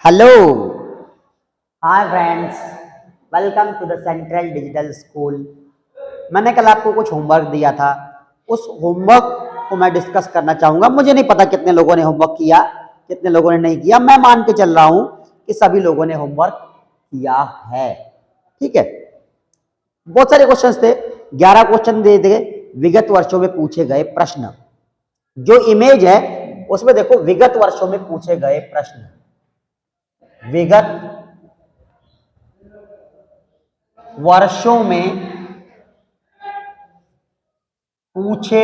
Hello hi friends, welcome to the central digital school. मैंने कल आपको कुछ होमवर्क दिया था। उस होमवर्क को मैं डिस्कस करना चाहूँगा। मुझे नहीं पता कितने लोगों ने होमवर्क किया, कितने लोगों ने नहीं किया। मैं मान के चल रहा हूँ कि सभी लोगों ने होमवर्क किया है। ठीक है, बहुत सारे क्वेश्चंस थे, 11 क्वेश्चन दे दिए विगत वर्षों में पूछे गए प्रश्न। जो इमेज है उसमें देखो, विगत वर्षों में पूछे गए प्रश्न, विगत वर्षों में पूछे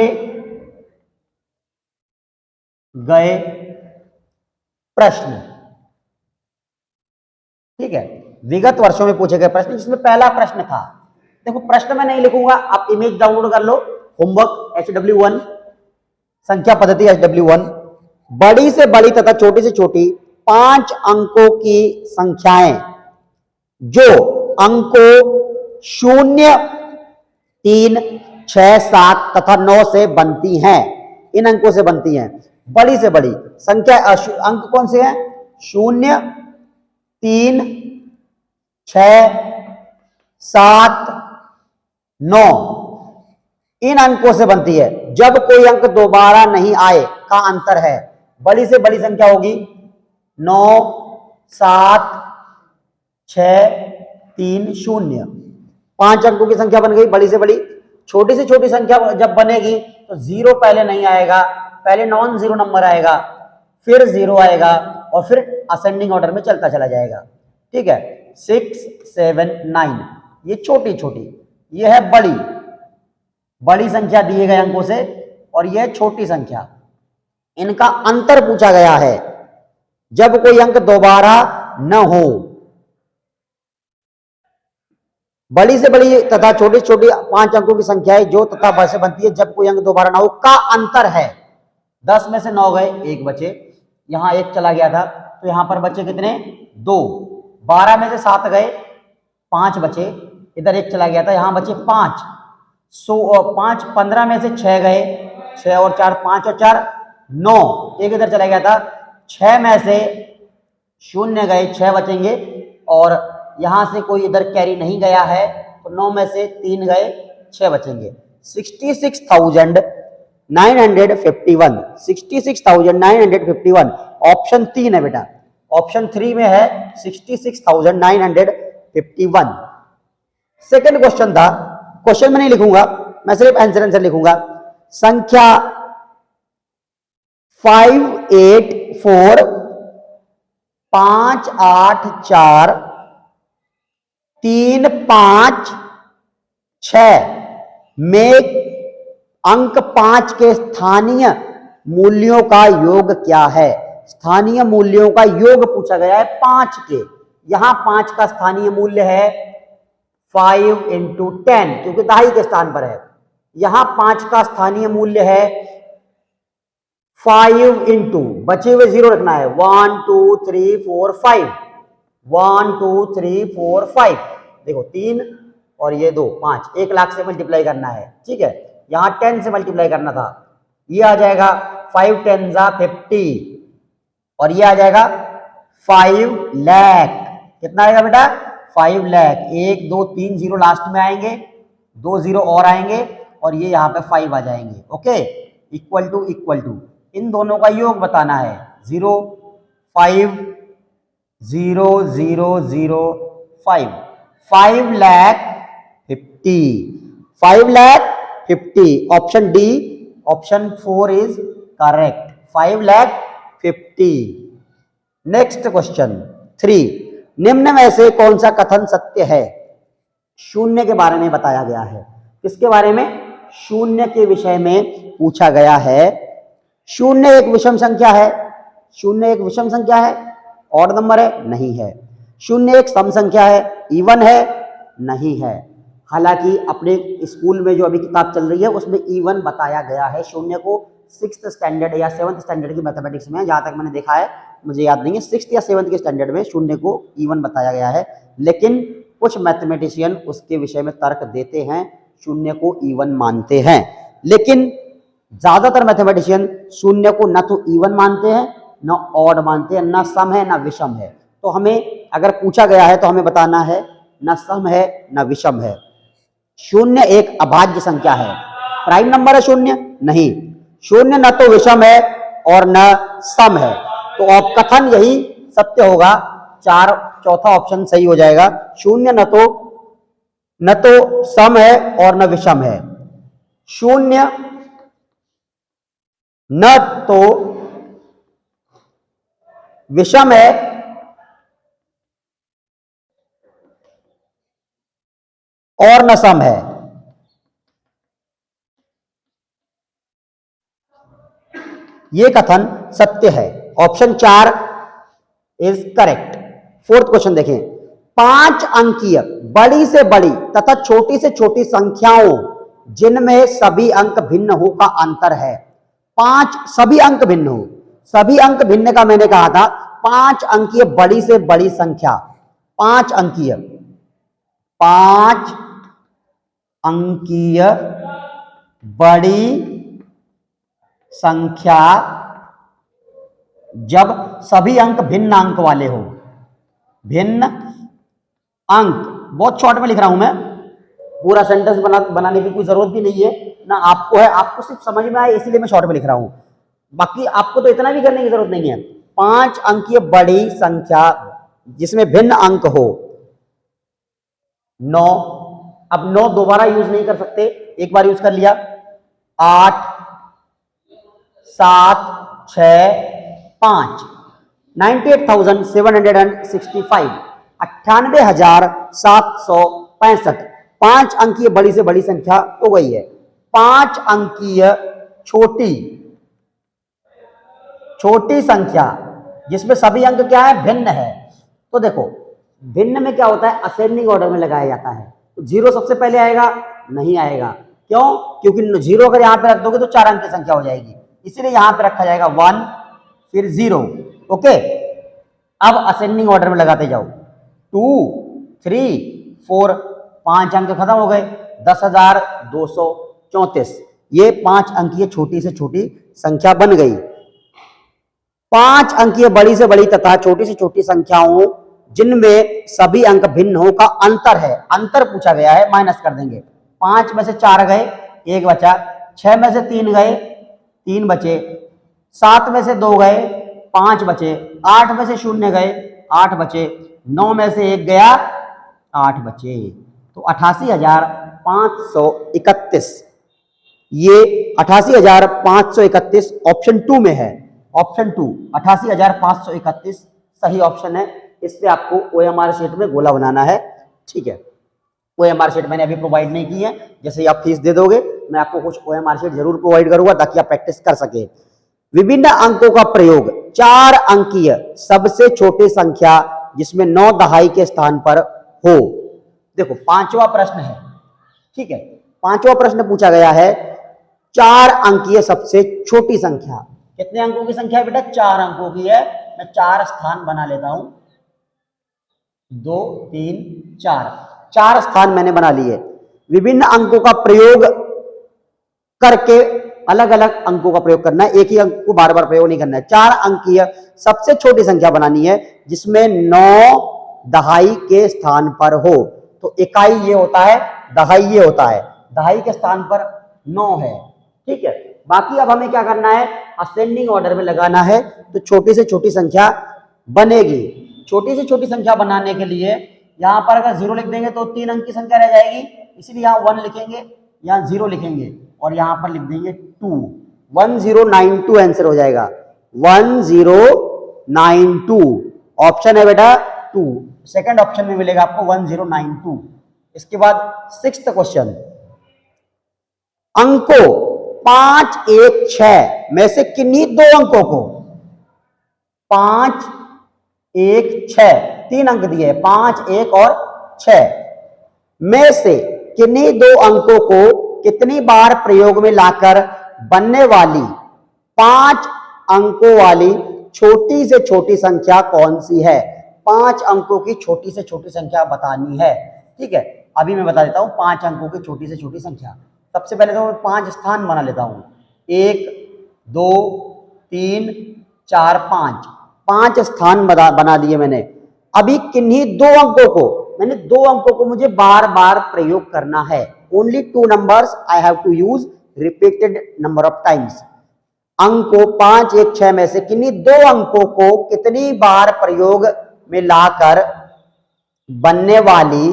गए प्रश्न। ठीक है, विगत वर्षों में पूछे गए प्रश्न, जिसमें पहला प्रश्न था, देखो प्रश्न मैं नहीं लिखूंगा, आप इमेज डाउनलोड कर लो। होमवर्क HW1 संख्या पद्धति HW1, बड़ी से बड़ी तथा छोटी से छोटी 5 अंकों की संख्याएं जो अंकों 0, 3, 6, 7 तथा 9 से बनती हैं, इन अंकों से बनती हैं। बड़ी से बड़ी संख्या अंक कौन से हैं? 0, 3, 6, 7, 9, इन अंकों से बनती है। जब कोई अंक दोबारा नहीं आए का अंतर है। बड़ी से बड़ी संख्या होगी 9, 7, 6, 3, 0, 5 अंकों की संख्या बन गई बड़ी से बड़ी। छोटी से छोटी संख्या जब बनेगी तो 0 पहले नहीं आएगा, पहले नॉन जीरो नंबर आएगा, फिर 0 आएगा और फिर असेंडिंग ऑर्डर में चलता चला जाएगा। ठीक है, 6, 7, 9 ये छोटी छोटी, ये है बड़ी बड़ी संख्या दिए गए अंकों से, और यह छोटी संख्या। इनका अंतर पूछा गया है जब कोई अंक दोबारा न हो। बड़ी से बड़ी तथा छोटी छोटी 5 अंकों की संख्याएं जो तथा ब से बनती है जब कोई अंक दोबारा ना हो का अंतर है। 10 में से 9 गए, 1 बचे, यहां 1 चला गया था तो यहां पर बचे कितने? 2। 12 में से 7 गए, 5 बचे, इधर 1 चला गया था, यहां बचे 5। 5 15 में से 6 गए, 6 और 4 5 और 4 9, 1 इधर चला गया था। 6 में से 0 गए, 6 बचेंगे, और यहां से कोई इधर कैरी नहीं गया है तो 9 में से 3 गए, 6 बचेंगे। 66,951 66,951 ऑप्शन 3 है बेटा। ऑप्शन 3 में है 66,951। सेकंड क्वेश्चन था, क्वेश्चन में नहीं लिखूंगा, मैं सिर्फ आंसर लिखूंगा। संख्या 584 5 8 4 3 5 6 में अंक 5 के स्थानीय मूल्यों का योग क्या है? स्थानीय मूल्यों का योग पूछा गया है 5 के। यहां 5 का स्थानीय मूल्य है 5 × 10, क्योंकि दहाई के स्थान पर है। यहां 5 का स्थानीय मूल्य है 5 × बचे हुए 0 रखना है, 1 2 3 4 5 1 2 3 4 5। देखो 3 और ये 2 5, 1 लाख से मल्टीप्लाई करना है। ठीक है, यहां 10 से मल्टीप्लाई करना था, ये आ जाएगा 5 10 50, और ये आ जाएगा 5 लाख। कितना आएगा बेटा? 5 लाख। 1 2 3 0 लास्ट में आएंगे, 2 0 और आएंगे, और ये यहाँ पे 5 आ जाएंगे। ओके, इक्वल टू इन दोनों का योग बताना है। 0 5 0 0 0 5 5 lakh 50 5 lakh 50। Option D, option 4 is correct, 5 lakh 50। Next question 3, निम्न में से कौन सा कथन सत्य है? शून्य के बारे में बताया गया है। किसके बारे में? शून्य के विषय में पूछा गया है। शून्य एक विषम संख्या है। शून्य एक विषम संख्या है, ऑड नंबर है? नहीं है। शून्य एक सम संख्या है, इवन है? नहीं है। हालांकि अपने स्कूल में जो अभी किताब चल रही है उसमें इवन बताया गया है शून्य को। 6th स्टैंडर्ड या 7th स्टैंडर्ड की मैथमेटिक्स में, जहां तक मैंने देखा है, मुझे याद नहीं है, 6th या 7th के स्टैंडर्ड में शून्य को इवन बताया गया है। लेकिन कुछ मैथमेटिशियन उसके विषय में तर्क देते हैं, शून्य को इवन मानते हैं। लेकिन ज्यादातर मैथमेटिशियन शून्य को न तो इवन मानते हैं, न ऑड मानते हैं, न सम है, न विषम है। तो हमें अगर पूछा गया है तो हमें बताना है न सम है न विषम है। शून्य एक अभाज्य संख्या है, प्राइम नंबर है शून्य नहीं, शून्य न तो विषम है और न सम है, तो अब कथन यही सत्य होगा, चौथा ऑप्शन सही हो जाएगा। शून्य न तो सम है और न विषम है, शून्य न तो विषम है और न सम है। यह कथन सत्य है, option 4 is correct. Fourth question देखें, 5 अंकीय बड़ी से बड़ी तथा छोटी से छोटी संख्याओं जिनमें सभी अंक भिन्न हो का अंतर है। 5 सभी अंक भिन्न हो, सभी अंक भिन्न का मैंने कहा था 5 अंकीय बड़ी से बड़ी संख्या, 5 अंकीय बड़ी संख्या जब सभी अंक भिन्न अंक वाले हो, भिन्न अंक, बहुत शॉर्ट में लिख रहा हूं मैं, पूरा सेंटेंस बनाने की कोई जरूरत भी नहीं है ना आपको है, आपको सिर्फ समझ में आए इसीलिए मैं शॉर्ट में लिख रहा हूं, बाकी आपको तो इतना भी करने की जरूरत नहीं है। 5 अंकीय बड़ी संख्या जिसमें भिन्न अंक हो, 9, अब 9 दोबारा यूज नहीं कर सकते, एक बार यूज कर लिया, 8 7 6 5, 98,765, 98,765, 5 अंकीय बड़ी से बड़ी संख्या हो गई है। 5 अंकीय छोटी संख्या जिसमें सभी अंक क्या है, भिन्न है, तो देखो भिन्न में क्या होता है, असेंडिंग ऑर्डर में लगाया जाता है, तो 0 सबसे पहले आएगा, नहीं आएगा, क्यों, क्योंकि 0 अगर यहां पे रख दोगे तो 4 अंक की संख्या हो जाएगी, इसीलिए यहां पे रखा जाएगा 1 फिर 0। ओके, अब असेंडिंग ऑर्डर में लगाते जाओ, 2 3 4, 5 अंक खत्म हो गए, 10,234, ये 5 अंकीय छोटी से छोटी संख्या बन गई। 5 अंकीय बड़ी से बड़ी तथा छोटी से छोटी संख्याओं जिनमें सभी अंक भिन्न हो का अंतर है, अंतर पूछा गया है, माइनस कर देंगे, 5 में से 4 गए, 1 बचा, 6 में से 3 गए, 3 बचे, 7 में से 2 गए, 5 बचे, 8 में से 0 गए, 8 बचे, 9 में से 1 गया, 8 बचे, तो 88,531, ये 88,531 ऑप्शन 2 में है, ऑप्शन 2 88,531 सही ऑप्शन है। इस पे आपको OMR शीट में गोला बनाना है, ठीक है। OMR शीट मैंने अभी प्रोवाइड नहीं की है, जैसे ही आप फीस दे दोगे मैं आपको कुछ OMR शीट जरूर प्रोवाइड करूंगा ताकि आप प्रैक्टिस कर सके। विभिन्न अंकों का प्रयोग, 4 अंकीय सबसे छोटी संख्या जिसमें 9 दहाई के स्थान पर हो। देखो 5वां प्रश्न है, ठीक है, 5वां प्रश्न पूछा गया है 4 अंकीय सबसे छोटी संख्या, कितने अंकों की संख्या है बेटा, 4 अंकों की है, मैं 4 स्थान बना लेता हूं, 2 3 4 स्थान मैंने बना लिए। विभिन्न अंकों का प्रयोग करके अलग अलग अंकों का प्रयोग करना है, एक ही अंक को बार बार प्रयोग नहीं करना है। 4 अंकीय सबसे छोटी संख्या बनानी है जिसमें 9 दहाई के स्थान पर हो, तो इकाई ये होता है, दहाई ये होता है, दहाई के स्थान पर 9 है, ठीक है। बाकी अब हमें क्या करना है, असेंडिंग ऑर्डर में लगाना है, तो छोटी से छोटी संख्या बनेगी। छोटी से छोटी संख्या बनाने के लिए यहां पर अगर 0 लिख देंगे तो 3 अंक की संख्या रह जाएगी, इसीलिए यहां 1 लिखेंगे, यहां 0 लिखेंगे और यहां पर लिख देंगे 2, 1092 आंसर हो जाएगा, 1092 ऑप्शन है बेटा 2, सेकंड ऑप्शन में मिलेगा आपको 1092। इसके बाद 6th क्वेश्चन, अंकों 5 1 6 में से किन्हीं 2 अंकों को, 5 1 6 3 अंक दिए, 5 1 और 6 में से किन्हीं 2 अंकों को कितनी बार प्रयोग में लाकर बनने वाली 5 अंकों वाली छोटी से छोटी संख्या कौन सी है। 5 अंकों की छोटी से छोटी संख्या बतानी है, ठीक है। अभी मैं बता देता हूं 5 अंकों की छोटी से छोटी संख्या। सबसे पहले तो मैं 5 स्थान बना लेता हूं, 1 2 3 4 5 स्थान बना दिए मैंने। अभी किन्हीं दो अंकों को, मैंने दो अंकों को मुझे बार बार प्रयोग करना है। Only two numbers I have to use repeated number of times. अंक को 5, 1, 6 में से किन्हीं दो अंकों को कितनी बार प्रयोग में लाकर बनने वाली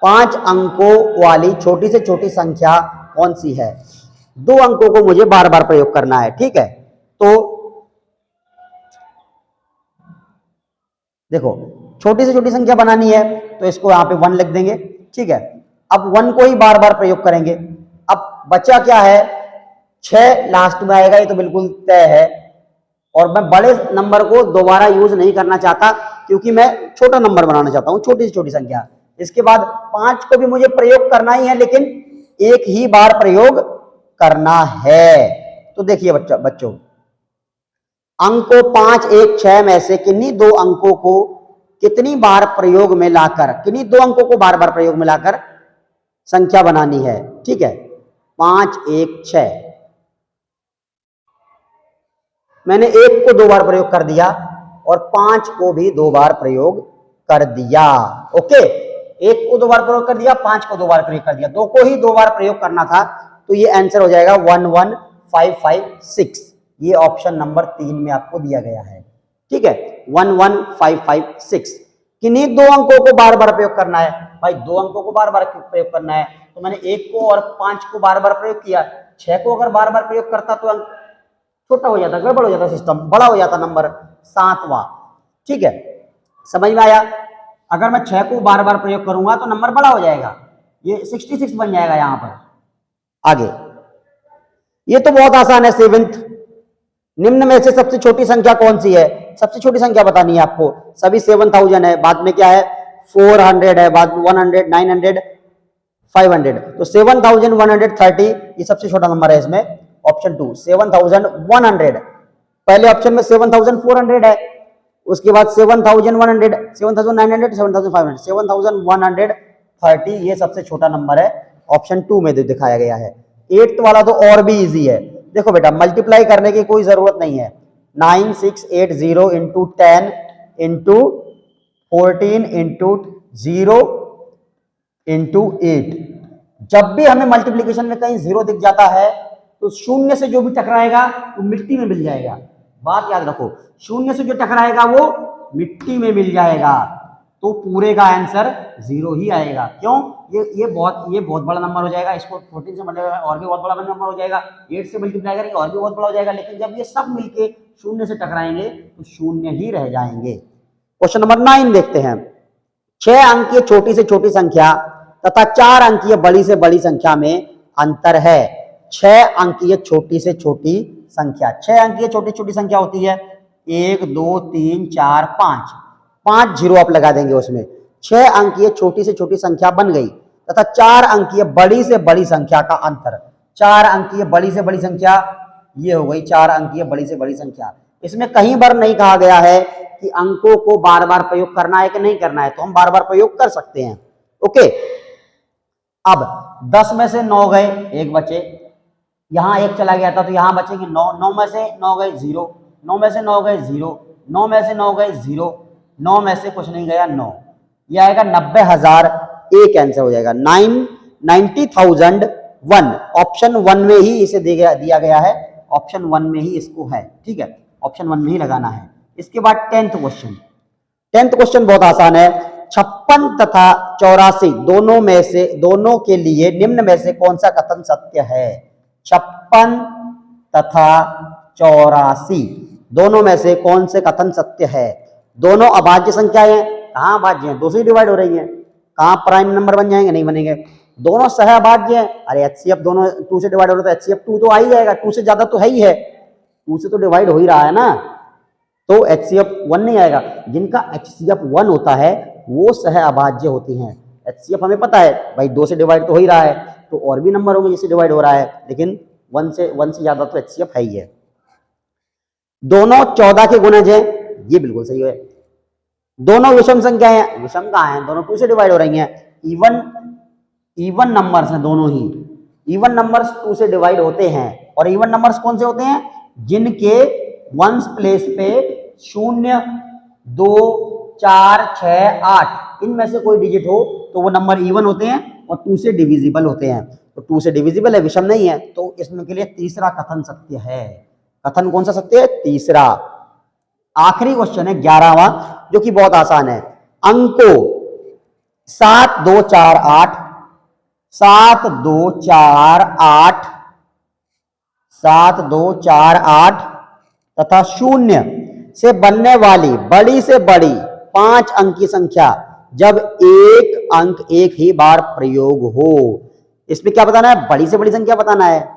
5 अंकों वाली छोटी से छोटी संख्या कौन सी है? दो अंकों को मुझे बार बार प्रयोग करना है, ठीक है। तो देखो, छोटी से छोटी संख्या बनानी है तो इसको यहां पे 1 लिख देंगे, ठीक है। अब 1 को ही बार बार प्रयोग करेंगे। अब बचा क्या है? 6 लास्ट में आएगा, ये तो बिल्कुल तय है। और मैं बड़े नंबर को दोबारा यूज नहीं करना चाहता क्योंकि मैं छोटा नंबर बनाना चाहता हूं, छोटी से छोटी संख्या। इसके बाद 5 को भी मुझे प्रयोग करना ही है, लेकिन एक ही बार प्रयोग करना है। तो देखिए बच्चों, अंकों 5, 1, 6 में से किन्हीं दो अंकों को कितनी बार प्रयोग में लाकर, किन्हीं दो अंकों को बार बार प्रयोग में लाकर संख्या बनानी है, ठीक है। 5, 1, 6, मैंने 1 को 2 बार प्रयोग कर दिया और 5 को भी 2 बार प्रयोग कर दिया। ओके, 1 को 2 बार प्रयोग कर दिया, 5 को 2 बार प्रयोग कर दिया, 2 को ही 2 बार प्रयोग करना था। तो ये आंसर हो जाएगा 11556। ये ऑप्शन नंबर 3 में आपको दिया गया है, ठीक है। 11556। किन्हीं दो अंकों को बार बार प्रयोग करना है। भाई, दो अंकों को बार बार प्रयोग करना है तो मैंने 1 को और 5 को बार बार प्रयोग किया। 6 को अगर बार बार प्रयोग करता तो अंक छोटा हो जाता, गड़बड़ हो जाता, सिस्टम बड़ा हो जाता, नंबर 7वां, ठीक है। समझ में आया? अगर मैं 6 को बार बार प्रयोग करूंगा तो नंबर बड़ा हो जाएगा, ये 66 बन जाएगा यहां पर। आगे, ये तो बहुत आसान है। 7th, निम्न में से सबसे छोटी संख्या कौन सी है? सबसे छोटी संख्या बतानी है आपको। सभी 7000 है, बाद में क्या है? 400 है, बाद में 100, 900, 500। तो 7130 ये सबसे छोटा नंबर है इसमें। ऑप्शन 2 7100। पहले ऑप्शन में 7400 है, उसके बाद 7100, 7900, 7500, 7130 ये सबसे छोटा नंबर है, ऑप्शन 2 में दिखाया गया है। 8th वाला तो और भी इजी है। देखो बेटा, मल्टीप्लाई करने की कोई जरूरत नहीं है। 9680 इंटू 10 इंटू 14 इंटू 0 इंटू 8। जब भी हमें मल्टीप्लीकेशन में कहीं 0 दिख जाता है तो शून्य से जो भी टकराएगा वो मिट्टी में मिल जाएगा। बात याद रखो, शून्य से जो टकराएगा वो मिट्टी में मिल जाएगा। तो पूरे का आंसर 0 ही आएगा। क्यों? ये बहुत बड़ा नंबर हो जाएगा। इसको 14 से मल्टीप्लाई और भी बहुत बड़ा नंबर हो जाएगा, 8 से मल्टीप्लाई करेंगे और भी बहुत बड़ा हो जाएगा। लेकिन जब ये सब मिलके शून्य से टकराएंगे तो शून्य ही रह जाएंगे। क्वेश्चन नंबर 9 देखते हैं। 6 अंकीय छोटी से छोटी संख्या तथा 4 अंकीय बड़ी से बड़ी संख्या में अंतर है। 6 अंकीय छोटी से छोटी संख्या, 6 अंकीय छोटी छोटी संख्या होती है 1, 2, 3, 4, 5। 5 जीरो आप लगा देंगे उसमें। 6 अंकीय छोटी से छोटी संख्या बन गई तथा 4 अंकीय बड़ी से बड़ी संख्या का अंतर। 4 अंकीय बड़ी से बड़ी संख्या ये हो गई, 4 अंकीय बड़ी से बड़ी संख्या। इसमें कहीं बार नहीं कहा गया है कि अंकों को बार बार प्रयोग करना है कि नहीं करना है, तो हम बार बार प्रयोग कर सकते हैं। ओके, अब 10 में से 9 गए, एक बचे, यहां 1 चला गया था तो यहां बचेंगे 9। 9 में से 9 गए 0, 9 में से 9 गए 0, 9 में से 9 गए 0, 9 में से कुछ नहीं गया 9। यह आएगा 90,001 आंसर हो जाएगा। 90,001 ऑप्शन 1 में ही इसे दिया गया है, ऑप्शन 1 में ही इसको है, ठीक है, ऑप्शन 1 में ही लगाना है। इसके बाद 10th क्वेश्चन। 10th क्वेश्चन बहुत आसान है। 56 तथा 84 दोनों के लिए निम्न में से कौन सा कथन सत्य है? 56 तथा 84 दोनों में से कौन से कथन सत्य है? दोनों अभाज्य संख्याएं हैं। कहां अभाज्य हैं? 2 से डिवाइड हो रही हैं। कहां प्राइम नंबर बन जाएंगे? नहीं बनेंगे। दोनों सहअभाज्य हैं। अरे HCF दोनों 2 से डिवाइड हो रहा है तो HCF 2 तो आ ही जाएगा, 2 से ज्यादा तो है ही है, 2 से तो डिवाइड हो ही रहा है ना, तो HCF 1 नहीं आएगा। जिनका HCF 1 होता है वो सहअभाज्य होती हैं। HCF हमें पता है भाई 2 से डिवाइड तो हो ही रहा है, तो और भी नंबर होंगे जिससे डिवाइड हो रहा है, लेकिन 1 से ज्यादा तो HCF है ही है। दोनों 14 के गुणज हैं, ये बिल्कुल सही है। दोनों विषम संख्या हैं, विषम कहाँ हैं? दोनों 2 से डिवाइड हो रही हैं। इवन नंबर्स हैं दोनों ही। इवन नंबर्स 2 से डिवाइड होते हैं। और इवन नंबर्स कौन से होते हैं? जिनके वंस प्लेस पे शून्य 2 4 6 8 इनमें से कोई डिजिट हो तो वो नंबर इवन होते हैं और 2 से डिविजिबल होते हैं। तो 2 से डिविजिबल है, विषम नहीं है, तो इसमें के लिए तीसरा कथन सत्य है। कथन कौन सा सत्य है? तीसरा। आखिरी क्वेश्चन है 11वां, जो कि बहुत आसान है। अंकों 7 2 4 8 7 2 4 8 7 2 4 8 तथा 0 से बनने वाली बड़ी से बड़ी 5 अंक की संख्या जब एक अंक एक ही बार प्रयोग हो। इसमें क्या बताना है? बड़ी से बड़ी संख्या बताना है।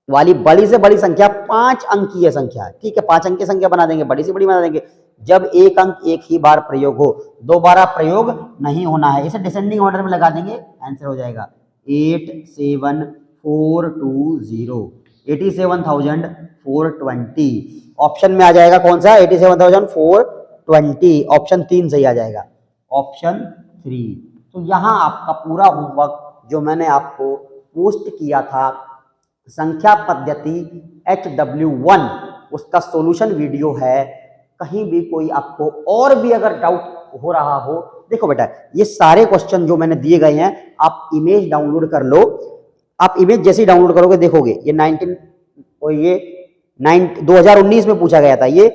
वाली बड़ी से बड़ी संख्या 5 अंकीय संख्या, ठीक है, 5 अंक की संख्या बना देंगे, बड़ी से बड़ी बना देंगे। जब एक अंक एक ही बार प्रयोग हो, दोबारा प्रयोग नहीं होना है। इसे डिसेंडिंग ऑर्डर में लगा देंगे, आंसर हो जाएगा 87420 87,420। ऑप्शन में आ जाएगा कौन सा? 87,420। ऑप्शन 3 सही आ जाएगा, ऑप्शन 3। तो यहां आपका पूरा होमवर्क जो मैंने आपको पोस्ट किया था संख्या पद्धति HW1 उसका सॉल्यूशन वीडियो है। कहीं भी कोई आपको और भी अगर डाउट हो रहा हो, देखो बेटा ये सारे क्वेश्चन जो मैंने दिए गए हैं आप इमेज डाउनलोड कर लो। आप इमेज जैसे ही डाउनलोड करोगे देखोगे ये 2019 में पूछा गया था, ये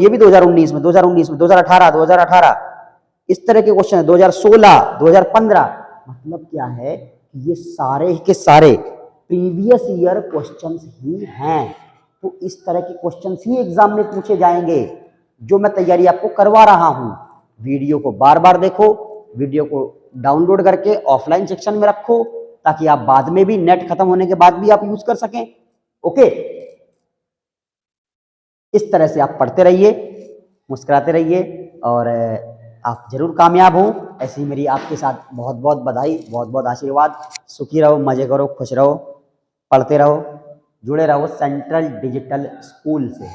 भी 2019 में, 2018 इस तरह के क्वेश्चन है, 2016 2015। मतलब क्या है, ये सारे के सारे प्रीवियस ईयर क्वेश्चंस ही हैं। तो इस तरह के क्वेश्चंस ही एग्जाम में पूछे जाएंगे जो मैं तैयारी आपको करवा रहा हूं। वीडियो को बार बार देखो, वीडियो को डाउनलोड करके ऑफलाइन सेक्शन में रखो ताकि आप बाद में भी, नेट खत्म होने के बाद भी आप यूज कर सकें। ओके, इस तरह से आप पढ़ते रहिए, मुस्कुराते रहिए और आप जरूर कामयाब हो। ऐसी मेरी आपके साथ बहुत बहुत बधाई, बहुत बहुत आशीर्वाद। सुखी रहो, मजे करो, खुश रहो, पढ़ते रहो, जुड़े रहो सेंट्रल डिजिटल स्कूल से।